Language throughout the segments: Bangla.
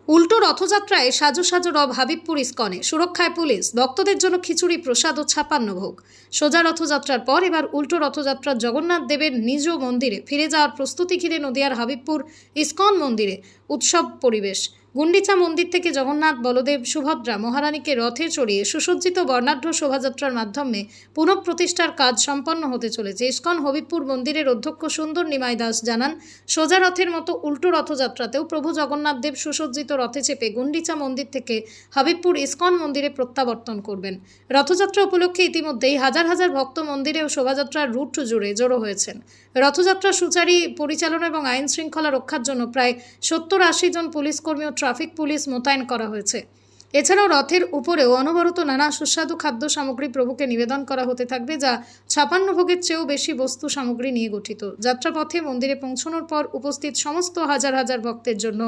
উল্টো রথযাত্রায় সাজো সাজো রব হাবিবপুর ইস্কনে, সুরক্ষায় পুলিশ, ভক্তদের জন্য খিচুড়ি, প্রসাদ ও 56 ভোগ। সোজা রথযাত্রার পর এবার উল্টো রথযাত্রার জগন্নাথ দেবের নিজ মন্দিরে ফিরে যাওয়ার প্রস্তুতি ঘিরে নদিয়ার হাবিবপুর ইস্কন মন্দিরে উৎসব পরিবেশ। গুন্ডিচা মন্দির থেকে জগন্নাথ, বলদেব, সুভদ্রা, মহারানীকে রথে চড়িয়ে সুসজ্জিত বর্ণাঢ্য শোভাযাত্রার মাধ্যমে পুনঃপ্রতিষ্ঠার কাজ সম্পন্ন হতে চলেছে। ইস্কন হবিবপুর মন্দিরের অধ্যক্ষ সুন্দর নিমাই দাস জানান, সোজা রথের মতো উল্টো রথযাত্রাতেও প্রভু জগন্নাথ দেব সুসজ্জিত রথে চেপে গুন্ডিচা মন্দির থেকে হাবিবপুর ইস্কন মন্দিরে প্রত্যাবর্তন করবেন। রথযাত্রা উপলক্ষে ইতিমধ্যেই হাজার হাজার ভক্ত মন্দিরে ও শোভাযাত্রার রুট জুড়ে জড়ো হয়েছেন। রথযাত্রা সুচারী পরিচালনা এবং আইন শৃঙ্খলা রক্ষার জন্য প্রায় 70-80 জন পুলিশ কর্মী ও ট্রাফিক পুলিশ মোতায়েন করা হয়েছে। এছাড়াও রথের উপরেও অনবরত নানা সুস্বাদু খাদ্য সামগ্রী প্রভুকে নিবেদন করা হতে থাকবে, যা 56 ভোগের চেয়েও বেশি বস্তু সামগ্রী নিয়ে গঠিত। যাত্রাপথে মন্দিরে পৌঁছানোর পর উপস্থিত সমস্ত হাজার হাজার ভক্তের জন্য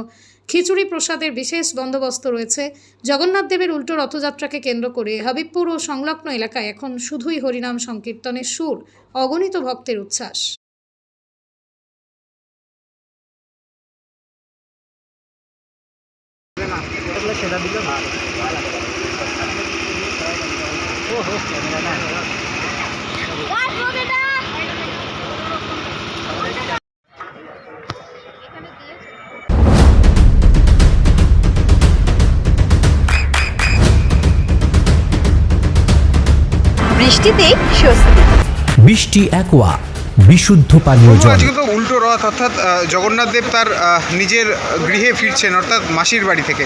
খিচুড়ি প্রসাদের বিশেষ বন্দোবস্ত রয়েছে। জগন্নাথ দেবের উল্টো রথযাত্রাকে কেন্দ্র করে হাবিবপুর ও সংলগ্ন এলাকায় এখন শুধুই হরিনাম সংকীর্তনের সুর, অগণিত ভক্তের উচ্ছ্বাস। সেটা দিল বৃষ্টিতেই স্বস্তি। বৃষ্টি অ্যাকোয়া বিশুদ্ধ পানীয় জল। আজকে তো উল্টো রথ, অর্থাৎ জগন্নাথ দেব তার নিজের গৃহে ফিরছেন, অর্থাৎ মাসির বাড়ি থেকে।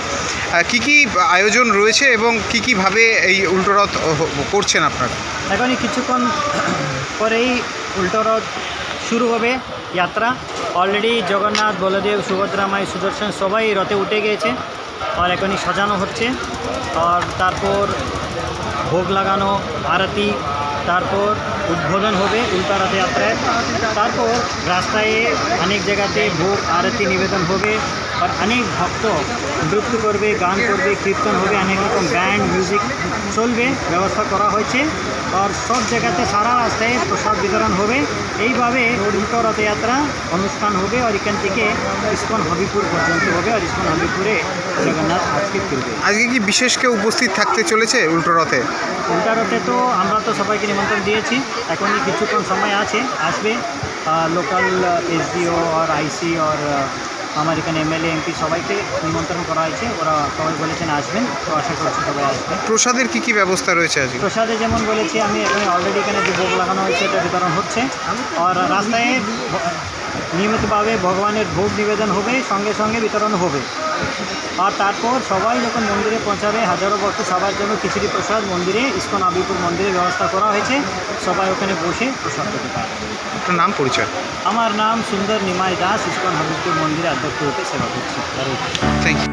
কি কি আয়োজন রয়েছে এবং কি ভাবে এই উল্টো রথ করছেন আপনারা? এখনই কিছুক্ষণ পরেই উল্টো রথ শুরু হবে যাত্রা। অলরেডি জগন্নাথ, বলদেব, সুভদ্রা মাই, সুদর্শন সবাই রথে উঠে গিয়েছে আর এখনই সাজানো হচ্ছে। আর তারপর ভোগ লাগানো, আরতি, তারপর উদ্বোধন হবে উল্টা রথযাত্রায়। তারপর রাস্তায় অনেক জায়গাতে ভোগ আরতি নিবেদন হবে আর অনেক ভক্ত নৃত্য করবে, গান করবে, কীর্তন হবে, অনেক রকম ব্যান্ড মিউজিক চলবে, ব্যবস্থা করা হয়েছে। আর সব জায়গাতে সারা রাস্তায় প্রসাদ বিতরণ হবে। এইভাবে উল্টো রথযাত্রা অনুষ্ঠান হবে আর এখান থেকে ইস্কন হবিপুর পর্যন্ত হবে। আর ইস্কন হবিপুরে জগন্নাথ আজকে ফিরবে। আজকে কি বিশেষ কেউ উপস্থিত থাকতে চলেছে উল্টো রথে? উল্টা রথে তো আমরা তো সবাইকে নিমন্ত্রণ দিয়েছি, এখনই কিছুক্ষণ সময় আসবে লোকাল এসডিও আর আইসি আর আমার এখানে এমএলএ এমপি সবাইকে নিমন্ত্রণ করা হয়েছে। ওরা সবাই বলেছেন আসবেন, তো আশা করছি সবাই আসবেন। প্রসাদের কি ব্যবস্থা রয়েছে আজকে? প্রসাদে যেমন বলেছি আমি, এখানে অলরেডি এখানে যে ভোগ লাগানো হয়েছে এটা বিতরণ হচ্ছে। আর রাস্তায় নিয়মিতভাবে ভগবানের ভোগ নিবেদন হবে, সঙ্গে সঙ্গে বিতরণ হবে। আর তারপর সবাই যখন মন্দিরে পৌঁছাবে, হাজারো ভক্ত সবার জন্য খিচুড়ি প্রসাদ মন্দিরে, ইস্কন হবিবপুর মন্দিরে ব্যবস্থা করা হয়েছে। সবাই ওখানে বসে প্রসাদ পেতে পারে। আপনার নাম, পরিচয়? আমার নাম সুন্দর নিমাই দাস, ইস্কন হবিবপুর মন্দিরে অধ্যক্ষ রূপে সেবা করছি। Thank you.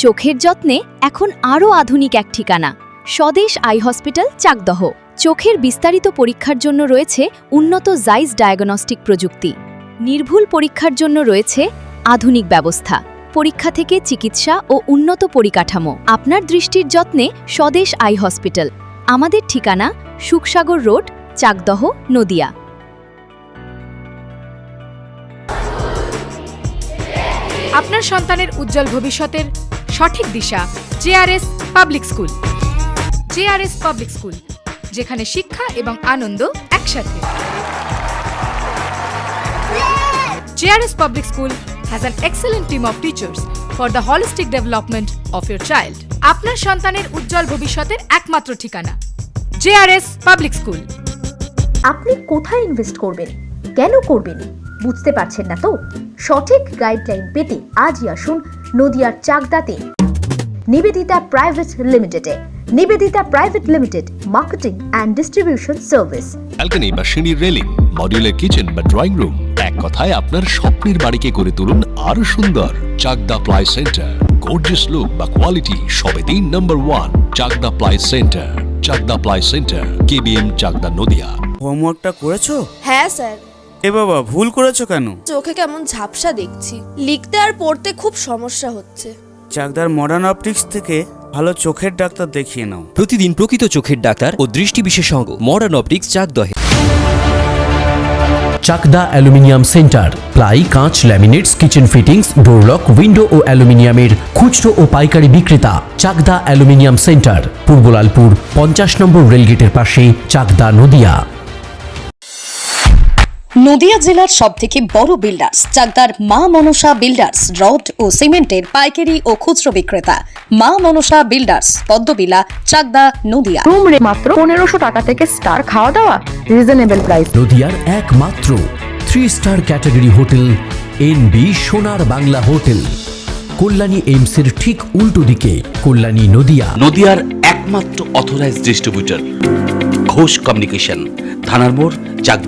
চোখের যত্নে এখন আরও আধুনিক এক ঠিকানা, স্বদেশ আই হসপিটাল, চাকদহ। চোখের বিস্তারিত পরীক্ষার জন্য রয়েছে উন্নত জাইস ডায়াগনস্টিক প্রযুক্তি। নির্ভুল পরীক্ষার জন্য রয়েছে আধুনিক ব্যবস্থা, পরীক্ষা থেকে চিকিৎসা ও উন্নত পরিকাঠামো। আপনার দৃষ্টির যত্নে স্বদেশ আই হসপিটাল। আমাদের ঠিকানা সুখসাগর রোড, চাকদহ, নদিয়া। আপনার সন্তানের উজ্জ্বল ভবিষ্যতের সঠিক দিশা JRS public school. JRS public school, যেখানে শিক্ষা এবং আনন্দ একসাথে। JRS public school has an excellent team of teachers for the holistic development of your child. আপনার সন্তানের উজ্জ্বল ভবিষ্যতের একমাত্র ঠিকানা জেআরএস পাবলিক স্কুল। আপনি কোথায় ইনভেস্ট করবেন, কেন করবেন বুঝতে পারছেন না তো? সঠিক গাইডলাইন পেতে আজই আসুন নদিয়ার চাকদাতে নিবেদিতা প্রাইভেট লিমিটেডে। Nivedita private limited, marketing and distribution service. Balcony বা সিঁড়ির রেলিং, মডিউলার কিচেন বা ড্রয়িং রুম, এক কথায় আপনার স্বপ্নের বাড়িকে করে তুলুন আরো সুন্দর। Chakdaha ply centre, gorgeous look বা কোয়ালিটি সবে 3 number 1 Chakdaha ply centre. Chakdaha ply centre, KBM, Chakdaha, Nadia. হোমওয়ার্কটা করেছো? হ্যাঁ স্যার। এ বাবা, ভুল করেছো কেন? চোখে কেমন ঝাপসা দেখছি, লিখতে আর পড়তে খুব সমস্যা হচ্ছে। চাকদার মডার্ন অপটিক্স থেকে ভালো চোখের ডাক্তার দেখিয়ে নাও। প্রতিদিন প্রকৃত চোখের ডাক্তার ও দৃষ্টি বিশেষজ্ঞ মডার্ন অপটিক্স, চাকদহে। চাকদা অ্যালুমিনিয়াম সেন্টার, প্লাই, কাঁচ, laminates, kitchen fittings, door lock, window ও অ্যালুমিনিয়ামের খুচরো ও পাইকারি বিক্রেতা। Chakdaha aluminium centre, Purbalalpur 50 number রেলগেটের পাশে, চাকদা, নদিয়া। নদিয়া জেলার সবথেকে বড় বিল্ডার্স চাকদার মা মনসা বিল্ডার্স, রড ও সিমেন্টের পাইকারি ও খুচরো বিক্রেতা। মা মনসা বিল্ডার্স, পদ্মবিলা, চাকদা, নদিয়া। রুম রে মাত্র 1500 টাকা থেকে স্টার, খাওয়া দাওয়া রিজনেবল প্রাইস। নদিয়ার একমাত্র 3 স্টার ক্যাটাগরি হোটেল এনবি সোনার বাংলা হোটেল, কল্যাণী এইমসের ঠিক উল্টো দিকে, কল্যাণী, নদিয়া। নদিয়ার একমাত্র অথরাইজড ডিস্ট্রিবিউটর ঘোষ কমিউনিকেশন, থানার মোড়, চাকদা।